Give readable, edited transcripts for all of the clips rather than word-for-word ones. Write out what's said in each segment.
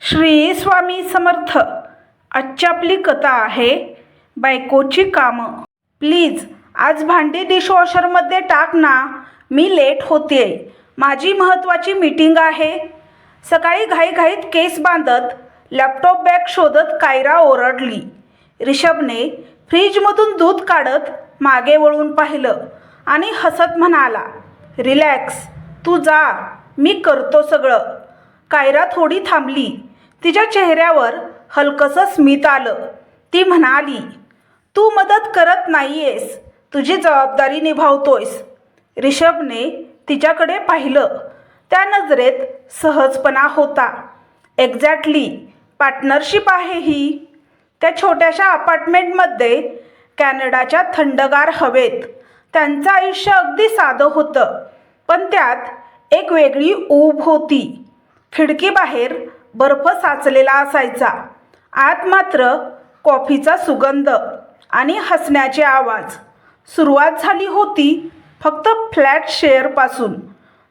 श्री स्वामी समर्थ. आजची आपली कथा आहे बायकोची कामं. प्लीज आज भांडी डिशवॉशरमध्ये टाक ना, मी लेट होतेय, माझी महत्त्वाची मीटिंग आहे. सकाळी घाईघाईत केस बांधत लॅपटॉप बॅग शोधत कायरा ओरडली. ऋषभने फ्रीजमधून दूध काढत मागे वळून पाहिलं आणि हसत म्हणाला, रिलॅक्स, तू जा, मी करतो सगळं. कायरा थोडी थांबली. तिच्या चेहऱ्यावर हलकसं स्मित आलं. ती म्हणाली, तू मदत करत नाहीयेस, तुझी जबाबदारी निभावतोयस. ऋषभने तिच्याकडे पाहिलं. त्या नजरेत सहजपणा होता. एक्झॅक्टली, पार्टनरशिप आहे ही. त्या छोट्याशा अपार्टमेंटमध्ये कॅनडाच्या थंडगार हवेत त्यांचं आयुष्य अगदी साधं होतं, पण त्यात एक वेगळी ऊब होती. खिडकीबाहेर बर्फ साचलेला असायचा. आत मात्र कॉफीचा सुगंध आणि हसण्याचे आवाज. सुरुवात झाली होती फक्त फ्लॅट शेअरपासून.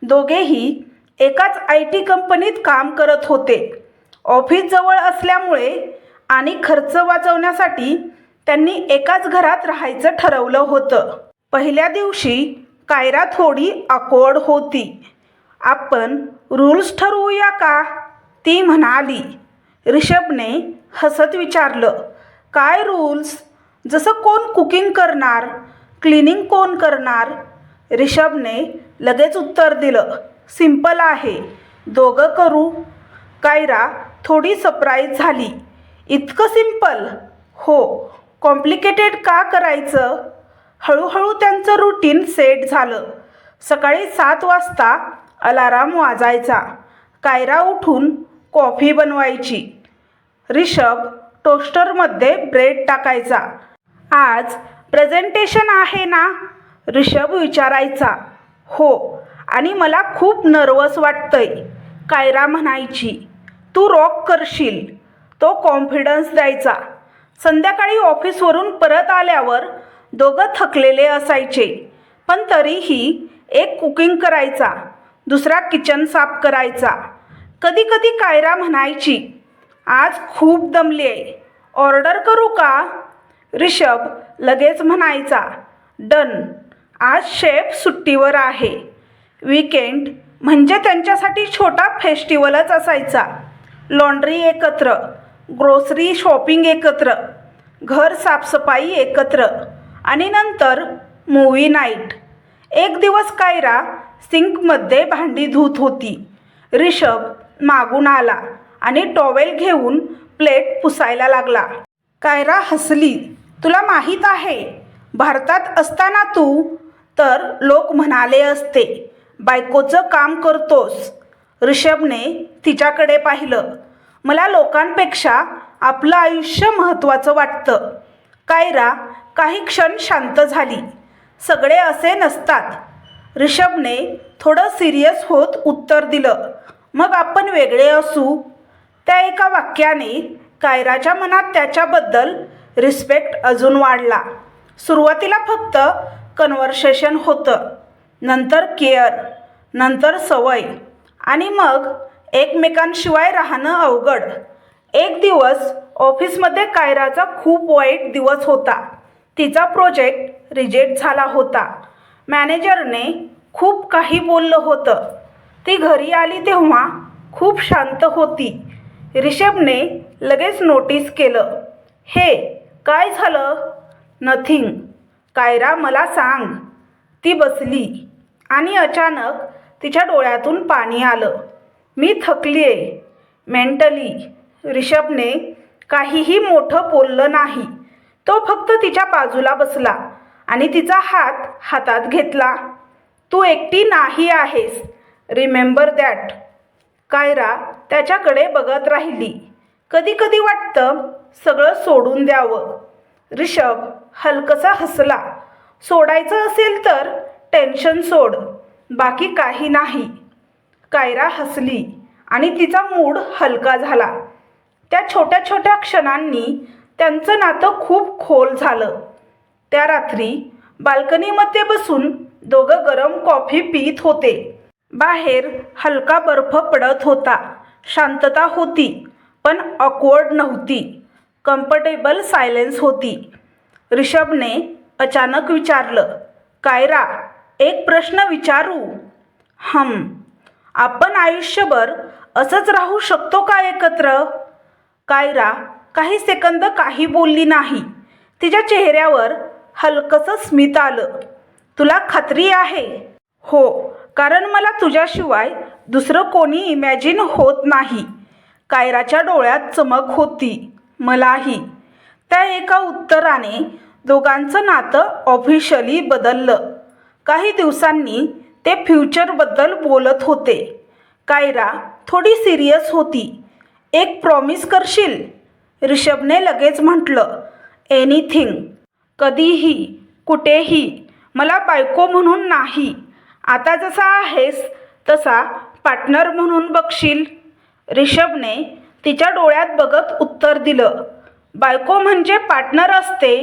दोघेही एकाच IT कंपनीत काम करत होते. ऑफिस जवळ असल्यामुळे आणि खर्च वाचवण्यासाठी त्यांनी एकाच घरात राहायचं ठरवलं होतं. पहिल्या दिवशी कायरा थोडी ऑकवर्ड होती. आपण रूल्स ठरवूया का, ती म्हणाली. ऋषभने हसत विचारलं, काय रूल्स? जसं कोण कुकिंग करणार, क्लिनिंग कोण करणार? ऋषभने लगेच उत्तर दिलं, सिंपल आहे, दोघं करू. कायरा थोडी सरप्राईज झाली. इतकं सिंपल? हो. कॉम्प्लिकेटेड का करायचं? हळूहळू त्यांचं रुटीन सेट झालं. सकाळी 7 वाजता अलाराम वाजायचा. कायरा उठून कॉफी बनवायची. ऋषभ टोस्टरमध्ये ब्रेड टाकायचा. आज प्रेझेंटेशन आहे ना, ऋषभ विचारायचा. हो, आणि मला खूप नर्वस वाटतंय, कायरा म्हणायची. तू रॉक करशील, तो कॉन्फिडन्स द्यायचा. संध्याकाळी ऑफिसवरून परत आल्यावर दोघं थकलेले असायचे, पण तरीही एक कुकिंग करायचा, दुसरा किचन साफ करायचा. कधी कधी कायरा म्हणायची, आज खूप दमली आहे, ऑर्डर करू का? ऋषभ लगेच म्हणायचा, डन. आज शेफ सुट्टीवर आहे. वीकेंड म्हणजे त्यांच्यासाठी छोटा फेस्टिवलच असायचा. लॉन्ड्री एकत्र, ग्रोसरी शॉपिंग एकत्र, घर साफसफाई एकत्र आणि नंतर मूव्ही नाईट. एक दिवस कायरा सिंकमध्ये भांडी धुत होती. ऋषभ मागून आला आणि टॉवेल घेऊन प्लेट पुसायला लागला. कायरा हसली. तुला माहीत आहे, भारतात असताना तू तर लोक म्हणाले असते, बायकोचं काम करतोस. ऋषभने तिच्याकडे पाहिलं. मला लोकांपेक्षा आपलं आयुष्य महत्त्वाचं वाटतं. कायरा काही क्षण शांत झाली. सगळे असे नसतात. ऋषभने थोडं सिरियस होत उत्तर दिलं, मग आपण वेगळे असू. त्या एका वाक्याने कायराच्या मनात त्याच्याबद्दल रिस्पेक्ट अजून वाढला. सुरुवातीला फक्त कन्व्हर्सेशन होतं, नंतर केअर, नंतर सवय आणि मग एकमेकांशिवाय राहणं अवघड. एक दिवस ऑफिसमध्ये कायराचा खूप वाईट दिवस होता. तिचा प्रोजेक्ट रिजेक्ट झाला होता. मॅनेजरने खूप काही बोललं होतं. ती घरी आली तेव्हा खूप शांत होती. ऋषभने लगेच नोटीस केलं. हे काय झालं? नथिंग. कायरा, मला सांग. ती बसली आणि अचानक तिच्या डोळ्यातून पाणी आलं. मी थकली आहे मेंटली. ऋषभने काहीही मोठं बोललं नाही. तो फक्त तिच्या बाजूला बसला आणि तिचा हात हातात घेतला. तू एकटी नाही आहेस, रिमेंबर दॅट. कायरा त्याच्याकडे बघत राहिली. कधी कधी वाटतं सगळं सोडून द्यावं. ऋषभ हलकसा हसला. सोडायचं असेल तर टेन्शन सोड, बाकी काही नाही. कायरा हसली आणि तिचा मूड हलका झाला. त्या छोट्या छोट्या क्षणांनी त्यांचं नातं खूप खोल झालं. त्या रात्री बाल्कनीमध्ये बसून दोघं गरम कॉफी पीत होते. बाहेर हलका बर्फ पडत होता. शांतता होती. पण ऑकवर्ड नव्हती. कम्फर्टेबल सायलेन्स होती. ऋषभने अचानक विचारलं, कायरा, एक प्रश्न विचारू? आपण आयुष्यभर असंच राहू शकतो का एकत्र? कायरा काही सेकंद काही बोलली नाही. तिच्या चेहऱ्यावर हलकंसं स्मित आलं. तुला खात्री आहे? हो, कारण मला तुझ्याशिवाय दुसरं कोणी इमॅजिन होत नाही. कायराच्या डोळ्यात चमक होती. मलाही. त्या एका उत्तराने दोघांचं नातं ऑफिशियली बदललं. काही दिवसांनी ते फ्युचरबद्दल बोलत होते. कायरा थोडी सिरियस होती. एक प्रॉमिस करशील? ऋषभने लगेच म्हटलं, एनिथिंग. कधीही, कुठेही. मला बायको म्हणून नाही, आता जसा आहेस तसा पार्टनर म्हणून बघशील? ऋषभने तिच्या डोळ्यात बघत उत्तर दिलं, बायको म्हणजे पार्टनर असते,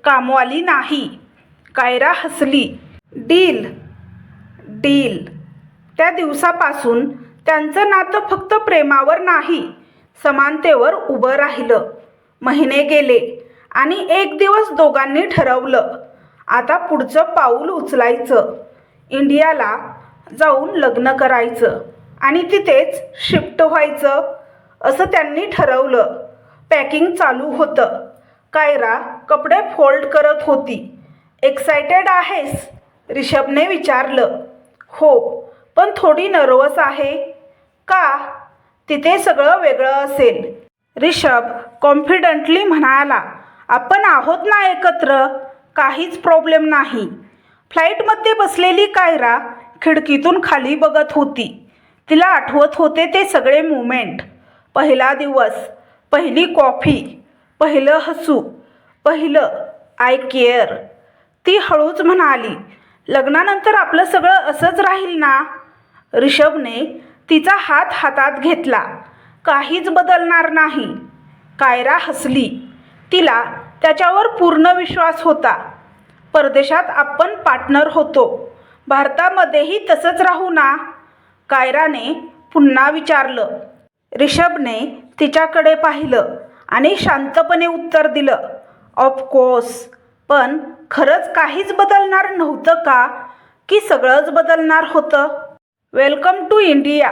कामवाली नाही. कायरा हसली. डील. डील. त्या दिवसापासून त्यांचं नातं फक्त प्रेमावर नाही, समानतेवर उभं राहिलं. महिने गेले आणि एक दिवस दोघांनी ठरवलं, आता पुढचं पाऊल उचलायचं. इंडियाला जाऊन लग्न करायचं आणि तिथेच शिफ्ट व्हायचं असं त्यांनी ठरवलं. पॅकिंग चालू होतं. कायरा कपडे फोल्ड करत होती. एक्सायटेड आहेस? ऋषभने विचारलं. हो, पण थोडी नर्वस आहे. का? तिथे सगळं वेगळं असेल. ऋषभ कॉन्फिडंटली म्हणाला, आपण आहोत ना एकत्र, काहीच प्रॉब्लेम नाही. फ्लाईटमध्ये बसलेली कायरा खिडकीतून खाली बघत होती. तिला आठवत होते ते सगळे मुमेंट. पहिला दिवस, पहिली कॉफी, पहिलं हसू, पहिलं आय केअर. ती हळूच म्हणाली, लग्नानंतर आपलं सगळं असंच राहील ना? ऋषभने तिचा हात हातात घेतला. काहीच बदलणार नाही. कायरा हसली. तिला त्याच्यावर पूर्ण विश्वास होता. परदेशात आपण पार्टनर होतो, भारतामध्येही तसंच राहू ना? कायराने पुन्हा विचारलं. ऋषभने तिच्याकडे पाहिलं आणि शांतपणे उत्तर दिलं, ऑफकोर्स. पण खरंच काहीच बदलणार नव्हतं का? की सगळंच बदलणार होतं? Welcome to India.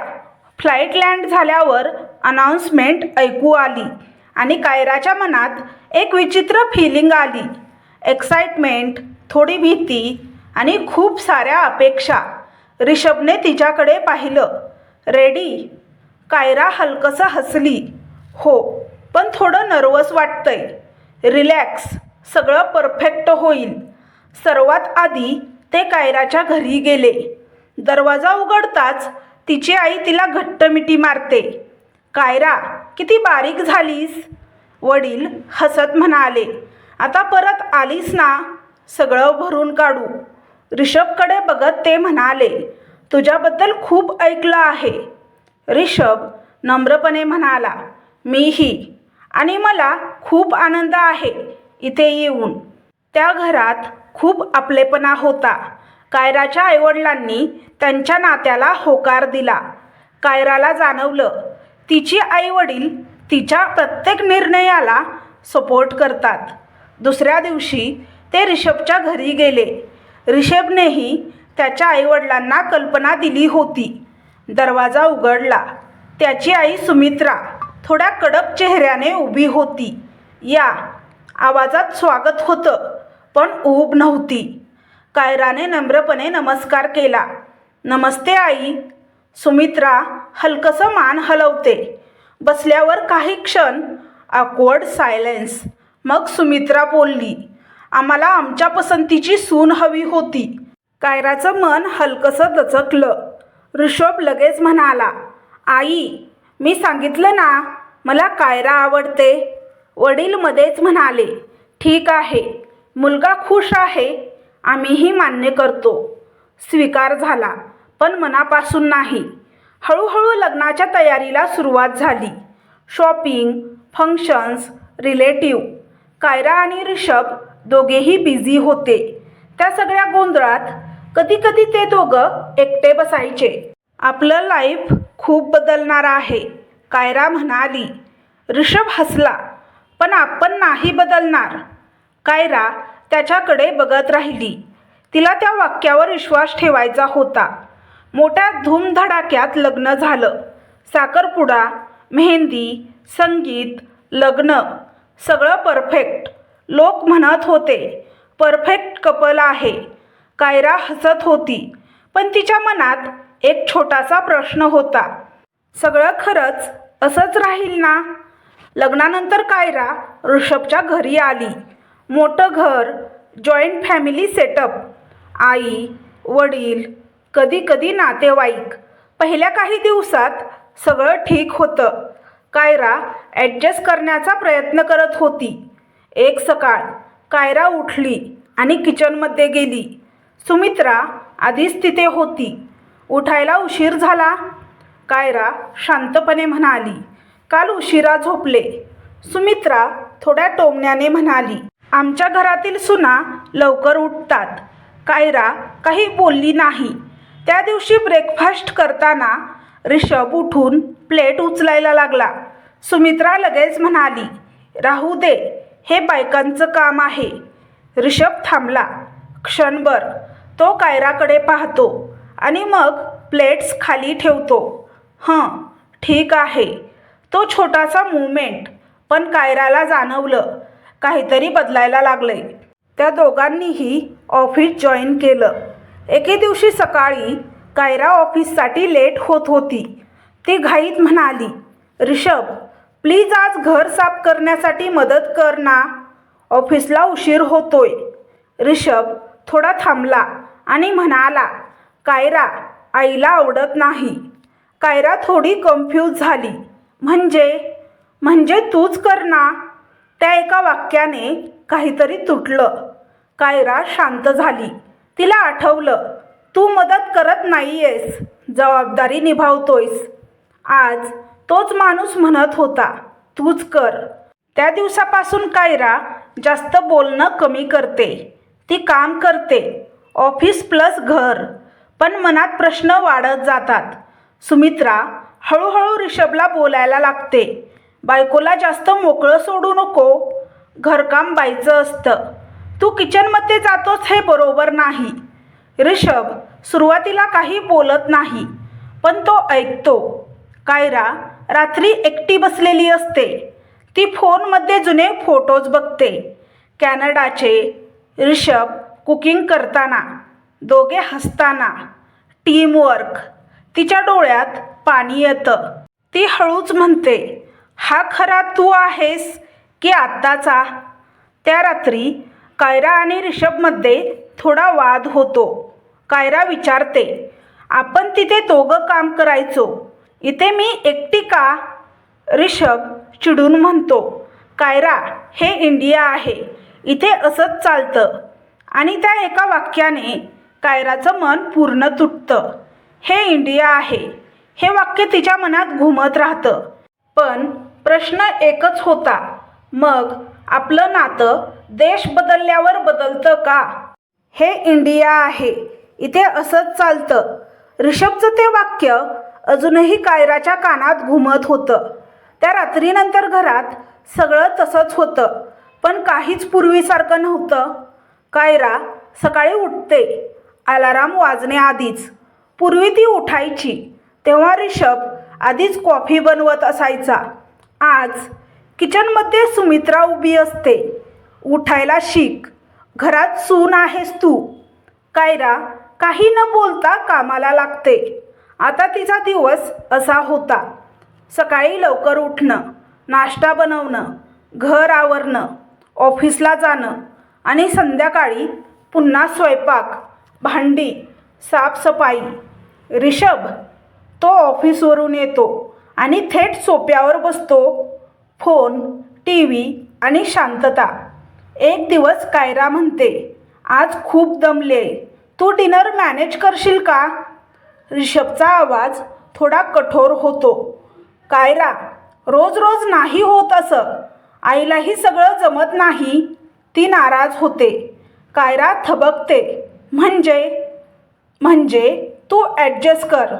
Flight land झाल्यावर अनाउन्समेंट ऐकू आली आणि कायराच्या मनात एक विचित्र फिलिंग आली. एक्साइटमेंट, थोडी भीती आणि खूप साऱ्या अपेक्षा. ऋषभने तिच्याकडे पाहिलं. रेडी? कायरा हलकसं हसली. हो, पण थोडं नर्वस वाटतंय. रिलॅक्स, सगळं परफेक्ट होईल. सर्वात आधी ते कायराच्या घरी गेले. दरवाजा उघडताच तिची आई तिला घट्ट मिठी मारते. कायरा, किती बारीक झालीस? वडील हसत म्हणाले, आता परत आलीस ना, सगळं भरून काढू. ऋषभकडे बघत ते म्हणाले, तुझ्याबद्दल खूप ऐकलं आहे. ऋषभ नम्रपणे म्हणाला, मीही. आणि मला खूप आनंद आहे इथे येऊन. त्या घरात खूप आपलेपणा होता. कायराच्या आईवडिलांनी त्यांच्या नात्याला होकार दिला. कायराला जाणवलं, तिची आईवडील तिच्या प्रत्येक निर्णयाला सपोर्ट करतात. दुसऱ्या दिवशी ते ऋषभच्या घरी गेले. ऋषभनेही त्याच्या आईवडिलांना कल्पना दिली होती. दरवाजा उघडला. त्याची आई सुमित्रा थोड्या कडक चेहऱ्याने उभी होती. या आवाजात स्वागत होतं, पण ऊब नव्हती. कायराने नम्रपणे नमस्कार केला. नमस्ते आई. सुमित्रा हलकसं मान हलवते. बसल्यावर काही क्षण ऑकवर्ड सायलेन्स. मग सुमित्रा बोलली, आम्हाला आमच्या पसंतीची सून हवी होती. कायराचं मन हलकसं दचकलं. ऋषभ लगेच म्हणाला, आई, मी सांगितलं ना, मला कायरा आवडते. वडील मध्येच म्हणाले, ठीक आहे, मुलगा खुश आहे, आम्हीही मान्य करतो. स्वीकार झाला, पण मनापासून नाही. हळूहळू लग्नाच्या तयारीला सुरुवात झाली. Shopping, functions, relative. कायरा आणि ऋषभ दोघेही बिझी होते. त्या सगळ्या गोंधळात कधीकधी ते दोघं एकटे बसायचे. आपलं लाईफ खूप बदलणार आहे, कायरा म्हणाली. ऋषभ हसला. पण आपण नाही बदलणार. कायरा त्याच्याकडे बघत राहिली. तिला त्या वाक्यावर विश्वास ठेवायचा होता. मोठ्या धूमधडाक्यात लग्न झालं. साखरपुडा, मेहंदी, संगीत, लग्न, सगळं परफेक्ट. लोक म्हणत होते परफेक्ट कपल आहे. कायरा हसत होती. पण तिच्या मनात एक छोटासा प्रश्न होता. सगळं खरंच असंच राहील ना? लग्नानंतर कायरा ऋषभच्या घरी आली. मोठं घर, जॉईंट फॅमिली सेटअप, आई, वडील, कधी कधी नातेवाईक. पहिल्या काही दिवसात सगळं ठीक होतं. कायरा ॲडजस्ट करण्याचा प्रयत्न करत होती. एक सकाळ कायरा उठली आणि किचनमध्ये गेली. सुमित्रा आधीच तिथे होती. उठायला उशीर झाला? कायरा शांतपणे म्हणाली. काल उशिरा झोपले. सुमित्रा थोड्या टोमण्याने म्हणाली. आमच्या घरातील सुना लवकर उठतात. कायरा काही बोलली नाही. त्या दिवशी ब्रेकफास्ट करताना ऋषभ उठून प्लेट उचलायला लागला. सुमित्रा लगेच म्हणाली, राहू दे, हे बायकांचं काम आहे. ऋषभ थांबला. क्षणभर तो कायराकडे पाहतो आणि मग प्लेट्स खाली ठेवतो. ठीक आहे. तो छोटासा मुवमेंट, पण कायराला जाणवलं काहीतरी बदलायला लागले. त्या दोघांनीही ऑफिस जॉईन केलं. एके दिवशी सकाळी कायरा ऑफिससाठी लेट होत होती. ती घाईत म्हणाली, ऋषभ, प्लीज आज घर साफ करण्यासाठी मदत कर ना. ऑफिसला उशीर होतोय. ऋषभ थोडा थांबला आणि म्हणाला, कायरा, आईला आवडत नाही. कायरा थोडी कन्फ्यूज झाली. म्हणजे तूच कर ना. त्या एका वाक्याने काहीतरी तुटलं. कायरा शांत झाली. तिला आठवलं, तू मदत करत नाहीयेस, जबाबदारी निभावतोयस. आज तोच माणूस म्हणत होता, तूच कर. त्या दिवसापासून कायरा जास्त बोलणं कमी करते. ती काम करते, ऑफिस प्लस घर. पण मनात प्रश्न वाढत जातात. सुमित्रा हळूहळू ऋषभला बोलायला लागते. बायकोला जास्त मोकळं सोडू नको. घरकाम बाईचं असतं. तू किचनमध्ये जातोस हे बरोबर नाही. ऋषभ सुरुवातीला काही बोलत नाही, पण तो ऐकतो. कायरा रात्री एकटी बसलेली असते. ती फोनमध्ये जुने फोटोज बघते. कॅनडाचे. ऋषभ कुकिंग करताना, दोघे हसताना, टीमवर्क. तिच्या डोळ्यात पाणी येतं. ती हळूच म्हणते, हा खरा तू आहेस की आत्ताचा? त्या रात्री कायरा आणि ऋषभमध्ये थोडा वाद होतो. कायरा विचारते, आपण तिथे दोघं काम करायचो, इथे मी एकटी का? ऋषभ चिडून म्हणतो, कायरा, हे इंडिया आहे, इथे असंच चालतं. आणि त्या एका वाक्याने कायराचं मन पूर्ण तुटतं. हे इंडिया आहे, हे वाक्य तिच्या मनात घुमत राहतं. पण प्रश्न एकच होता, मग आपलं नातं देश बदलल्यावर बदलतं का? हे इंडिया आहे, इथे असंच चालतं. ऋषभचं ते वाक्य अजूनही कायराच्या कानात घुमत होतं. त्या रात्रीनंतर घरात सगळं तसंच होतं, पण काहीच पूर्वीसारखं नव्हतं. कायरा सकाळी उठते, अलाराम वाजण्याआधीच. पूर्वी ती उठायची तेव्हा ऋषभ आधीच कॉफी बनवत असायचा. आज किचनमध्ये सुमित्रा उभी असते. उठायला शिक, घरात सून आहेस तू. कायरा काही न बोलता कामाला लागते. आता तिचा दिवस असा होता. सकाळी लवकर उठणं, नाश्ता बनवणं, घर आवरणं, ऑफिसला जाणं आणि संध्याकाळी पुन्हा स्वयंपाक, भांडी, साफसफाई. ऋषभ तो ऑफिसवरून येतो आणि थेट सोफ्यावर बसतो. फोन, टी व्ही आणि शांतता. एक दिवस कायरा म्हणते, आज खूप दमले, तू डिनर मॅनेज करशील का? ऋषभचा आवाज थोडा कठोर होतो. कायरा, रोज रोज नाही होत असं. आईलाही सगळं जमत नाही. ती नाराज होते. कायरा थबकते. म्हणजे तू ॲडजस्ट कर.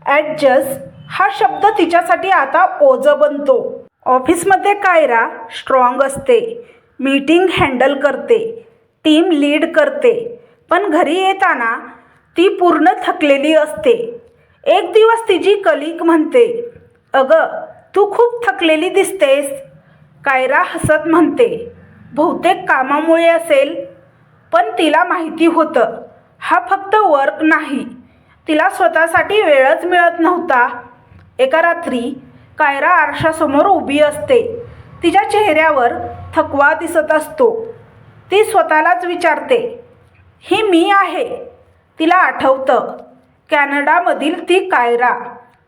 ॲडजस्ट हा शब्द तिच्यासाठी आता ओझं बनतो. ऑफिसमध्ये कायरा स्ट्रॉंग असते, मीटिंग हँडल करते, टीम लीड करते, पण घरी येताना ती पूर्ण थकलेली असते. एक दिवस तिची कलीग म्हणते, अगं तू खूप थकलेली दिसतेस. कायरा हसत म्हणते, बहुतेक कामामुळे असेल. पण तिला माहिती होतं, हा फक्त वर्क नाही, तिला स्वतःसाठी वेळच मिळत नव्हता. एका रात्री कायरा आरशासमोर उभी असते. तिच्या चेहऱ्यावर थकवा दिसत असतो. ती स्वतःलाच विचारते, ही मी आहे? तिला आठवतं, कॅनडामधील ती कायरा,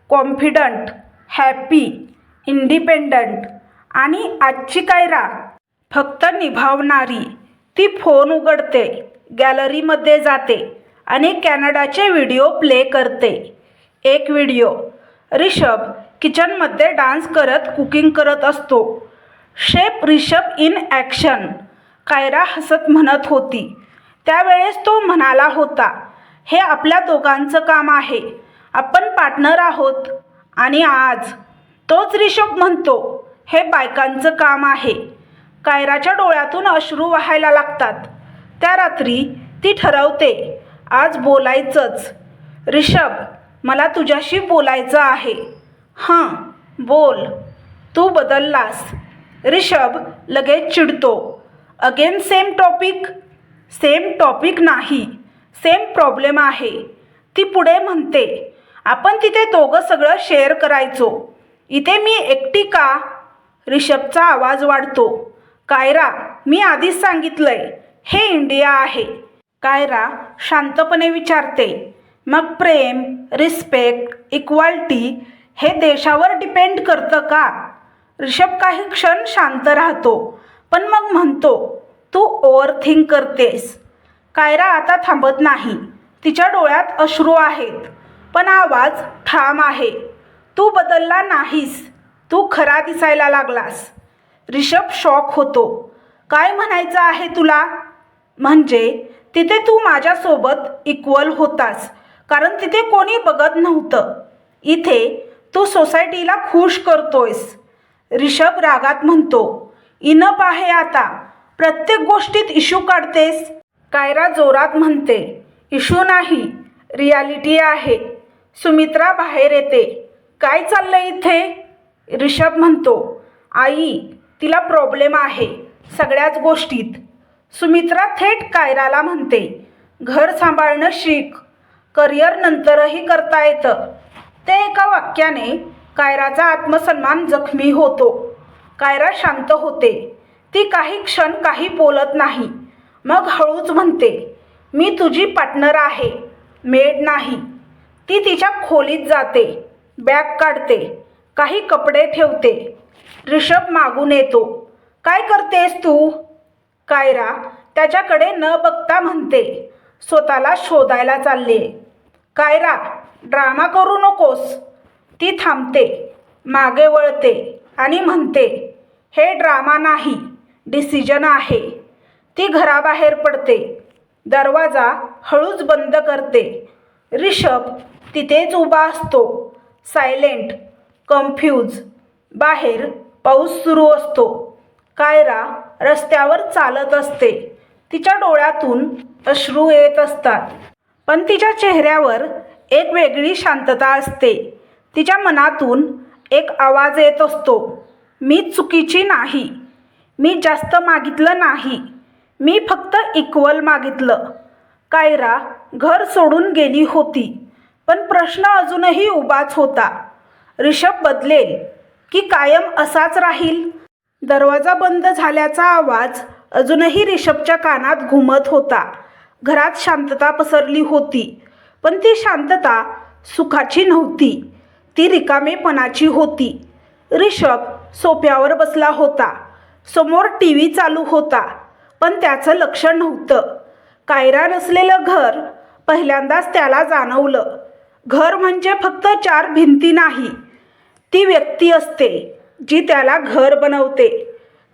कॉन्फिडंट, हॅपी, इंडिपेंडंट. आणि आजची कायरा, फक्त निभावणारी. ती फोन उघडते, गॅलरीमध्ये जाते आणि कॅनडाचे व्हिडिओ प्ले करते. एक व्हिडिओ, रिषभ किचनमध्ये डान्स करत कुकिंग करत असतो. Chef Rishabh in action. Kaira हसत म्हणत होती. त्यावेळेस तो म्हणाला होता, हे आपल्या दोघांचं काम आहे, आपण पार्टनर आहोत. आणि आज तोच रिषभ म्हणतो, हे बायकांचं काम आहे. कायराच्या डोळ्यातून अश्रू वाहायला लागतात. त्या रात्री ती ठरवते, आज बोलायचंच. रिषभ, मला तुझ्याशी बोलायचं आहे. हां, बोल. तू बदललास. रिषभ लगेच चिडतो. Again same topic? Same topic नाही, सेम प्रॉब्लेम आहे. ती पुढे म्हणते, आपण तिथे दोघं सगळं शेअर करायचो, इथे मी एकटी का? रिषभचा आवाज वाढतो. कायरा, मी आधीच सांगितलंय, हे इंडिया आहे. कायरा शांतपणे विचारते, मग प्रेम, रिस्पेक्ट, इक्वालिटी हे देशावर डिपेंड करतं का? रिषभ काही क्षण शांत राहतो, पण मग म्हणतो, तू ओव्हर थिंक करतेस. कायरा आता थांबत नाही. तिच्या डोळ्यात अश्रू आहेत, पण आवाज ठाम आहे. तू बदलला नाहीस, तू खरा दिसायला लागलास. रिषभ शॉक होतो. काय म्हणायचं आहे तुला? म्हणजे तिथे तू माझ्यासोबत इक्वल होतास, कारण तिथे कोणी बघत नव्हतं. इथे तू सोसायटीला खुश करतोयस. रिषभ रागात म्हणतो, इनफ आहे आता, प्रत्येक गोष्टीत इश्यू काढतेस. कायरा जोरात म्हणते, इश्यू नाही, रियालिटी आहे. सुमित्रा बाहेर येते. काय चाललंय इथे? रिषभ म्हणतो, आई, तिला प्रॉब्लेम आहे सगळ्याच गोष्टीत. सुमित्रा थेट कायराला म्हणते, घर सांभाळणं शिक, करिअर नंतरही करता येतं. ते एका वाक्याने कायराचा आत्मसन्मान जखमी होतो. कायरा शांत होते. ती काही क्षण काही बोलत नाही. मग हळूच म्हणते, मी तुझी पार्टनर आहे, मेड नाही. ती तिच्या खोलीत जाते, बॅग काढते, काही कपडे ठेवते. रिषभ मागून येतो. काय करतेस तू? कायरा त्याच्याकडे न बघता म्हणते, स्वतःला शोधायला चालले. कायरा, ड्रामा करू नकोस. ती थांबते, मागे वळते आणि म्हणते, हे ड्रामा नाही, डिसिजन आहे. ती घराबाहेर पडते. दरवाजा हळूच बंद करते. रिषभ तिथेच उभा असतो, सायलेंट, कन्फ्यूज. बाहेर पाऊस सुरू असतो. कायरा रस्त्यावर चालत असते. तिच्या डोळ्यातून अश्रू येत असतात, पण तिच्या चेहऱ्यावर एक वेगळी शांतता असते. तिच्या मनातून एक आवाज येत असतो, मी चुकीची नाही, मी जास्त मागितलं नाही, मी फक्त इक्वल मागितलं. कायरा घर सोडून गेली होती, पण प्रश्न अजूनही उभाच होता. रिषभ बदलेल की कायम असाच राहील? दरवाजा बंद झाल्याचा आवाज अजूनही रिषभच्या कानात घुमत होता. घरात शांतता पसरली होती, पण ती शांतता सुखाची नव्हती, ती रिकामेपणाची होती. रिषभ सोफ्यावर बसला होता. समोर टीव्ही चालू होता, पण त्याचं लक्ष नव्हतं. कायरा नसलेलं घर पहिल्यांदाच त्याला जाणवलं. घर म्हणजे फक्त चार भिंती नाही, ती व्यक्ती असते जी त्याला घर बनवते.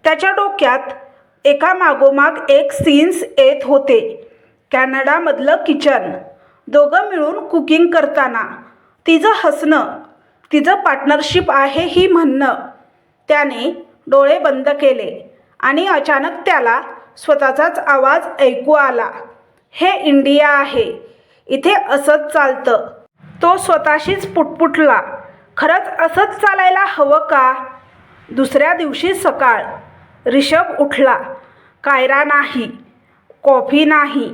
त्याच्या डोक्यात एका मागोमाग एक सीन्स येत होते. कॅनडामधलं किचन, दोघं मिळून कुकिंग करताना, तिचं हसणं, तिचं पार्टनरशिप आहे ही म्हणणं. त्याने डोळे बंद केले आणि अचानक त्याला स्वतःचाच आवाज ऐकू आला. हे इंडिया आहे. इथे असंच चालतं. तो स्वतःशीच पुटपुटला. खरंच असंच चालायला हवं का? दुसऱ्या दिवशी सकाळ. ऋषभ उठला. कायरा नाही, कॉफी नाही,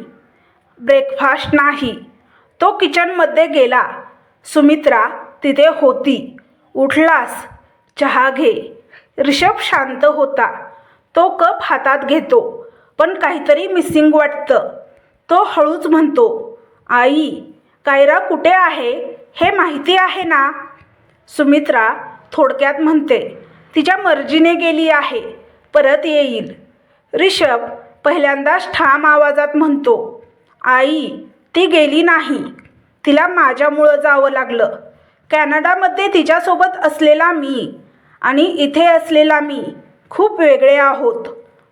ब्रेकफास्ट नाही. तो किचनमध्ये गेला. सुमित्रा तिथे होती. उठलास? चहा घे. ऋषभ शांत होता. तो कप हातात घेतो, पण काहीतरी मिसिंग वाटतं. तो हळूच म्हणतो, आई, कायरा कुठे आहे हे माहिती आहे ना? सुमित्रा थोडक्यात म्हणते, तिच्या मर्जीने गेली आहे, परत येईल. ऋषभ पहिल्यांदाच ठाम आवाजात म्हणतो, आई, ती गेली नाही. तिला माझ्यामुळं जावं लागलं. कॅनडामध्ये तिच्यासोबत असलेला मी आणि इथे असलेला मी खूप वेगळे आहोत.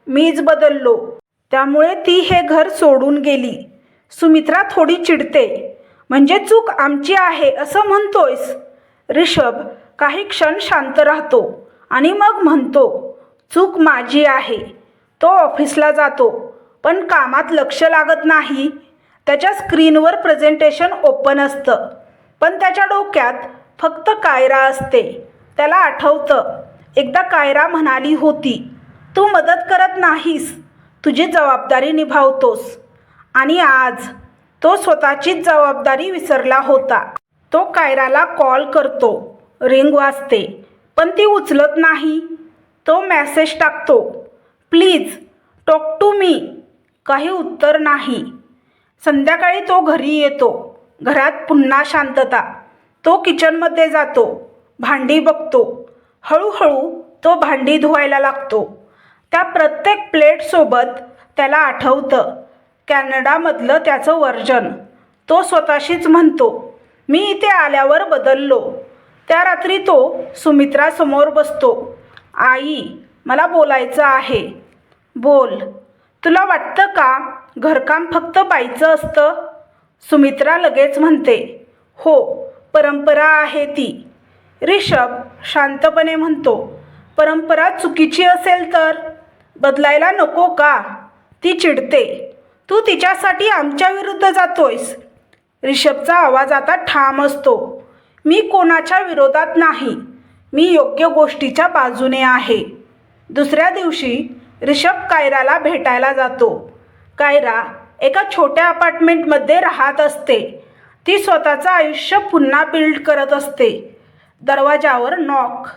मीच बदललो. त्यामुळे ती हे घर सोडून गेली. सुमित्रा थोडी चिडते. म्हणजे चूक आमची आहे असं म्हणतोयस? ऋषभ काही क्षण शांत राहतो आणि मग म्हणतो, चूक माझी आहे. तो ऑफिसला जातो, पण कामात लक्ष लागत नाही. त्याच्या स्क्रीनवर प्रेझेंटेशन ओपन असतं, पण त्याच्या डोक्यात फक्त कायरा असते. त्याला आठवतं, एकदा कायरा म्हणाली होती, तू मदत करत नाहीस, तुझी जबाबदारी निभावतोस. आणि आज तो स्वतःचीच जबाबदारी विसरला होता. तो कायराला कॉल करतो. रिंग वाजते, पण ती उचलत नाही. तो मेसेज टाकतो, प्लीज टॉक टू मी. काही उत्तर नाही. संध्याकाळी तो घरी येतो. घरात पुन्हा शांतता. तो किचनमध्ये जातो. भांडी बघतो. हळूहळू तो भांडी धुवायला लागतो. त्या प्रत्येक प्लेटसोबत त्याला आठवतं कॅनडामधलं त्याचं वर्जन. तो स्वतःशीच म्हणतो, मी इथे आल्यावर बदललो. त्या रात्री तो सुमित्रासमोर बसतो. आई, मला बोलायचं आहे. बोल. तुला वाटतं का घरकाम फक्त बाईचं असतं? सुमित्रा लगेच म्हणते, हो, परंपरा आहे ती. ऋषभ शांतपणे म्हणतो, परंपरा चुकीची असेल तर बदलायला नको का? ती चिडते, तू तिच्यासाठी आमच्या विरुद्ध जातोयस. ऋषभचा आवाज आता ठाम असतो, मी कोणाच्या विरोधात नाही. मी योग्य गोष्टीच्या बाजूने आहे. दुसऱ्या दिवशी ऋषभ कायराला भेटायला जातो. कायरा एका छोट्या अपार्टमेंटमध्ये राहत असते. ती स्वतःचं आयुष्य पुन्हा बिल्ड करत असते. दरवाजावर नॉक.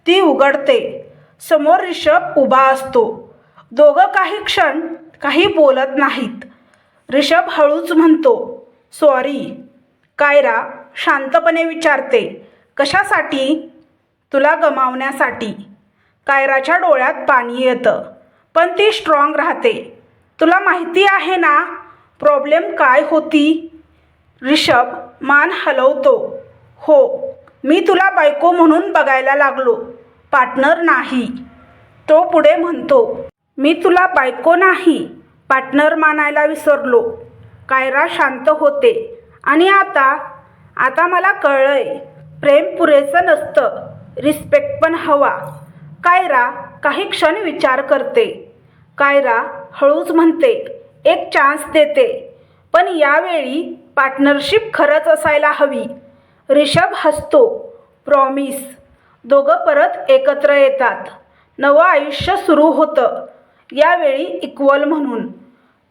ती उघडते. समोर ऋषभ उभा असतो. दोघं काही क्षण काही बोलत नाहीत. ऋषभ हळूच म्हणतो, सॉरी. कायरा शांतपणे विचारते, कशासाठी? तुला गमावण्यासाठी. कायराच्या डोळ्यात पाणी येतं, पण ती स्ट्रॉंग राहते. तुला माहिती आहे ना प्रॉब्लेम काय होती? ऋषभ मान हलवतो. हो, मी तुला बायको म्हणून बघायला लागलो, पार्टनर नाही. तो पुढे म्हणतो, मी तुला बायको नाही, पार्टनर मानायला विसरलो. कायरा शांत होते. आणि आता मला कळलंय, प्रेम पुरेसं नसतं, रिस्पेक्ट पण हवा. कायरा काही क्षण विचार करते. कायरा हळूच म्हणते, एक चान्स देते, पण यावेळी पार्टनरशिप खरंच असायला हवी. ऋषभ हसतो. प्रॉमिस. दोघं परत एकत्र येतात. नवं आयुष्य सुरू होतं. यावेळी इक्वल म्हणून.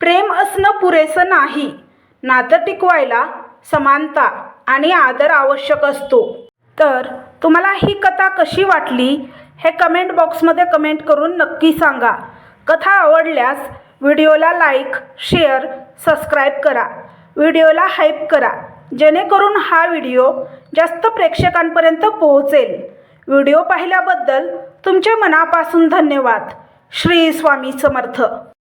प्रेम असणं पुरेसं नाही. नातं टिकवायला समानता आणि आदर आवश्यक असतो. तर तुम्हाला ही कथा कशी वाटली हे कमेंट बॉक्समध्ये कमेंट करून नक्की सांगा. कथा आवडल्यास व्हिडिओला लाईक, शेअर, सबस्क्राईब करा. व्हिडिओला हाईप करा, जेणेकरून हा व्हिडिओ जास्त प्रेक्षकांपर्यंत पोहोचेल. व्हिडिओ पाहिल्याबद्दल तुमचे मनापासून धन्यवाद. श्री स्वामी समर्थ.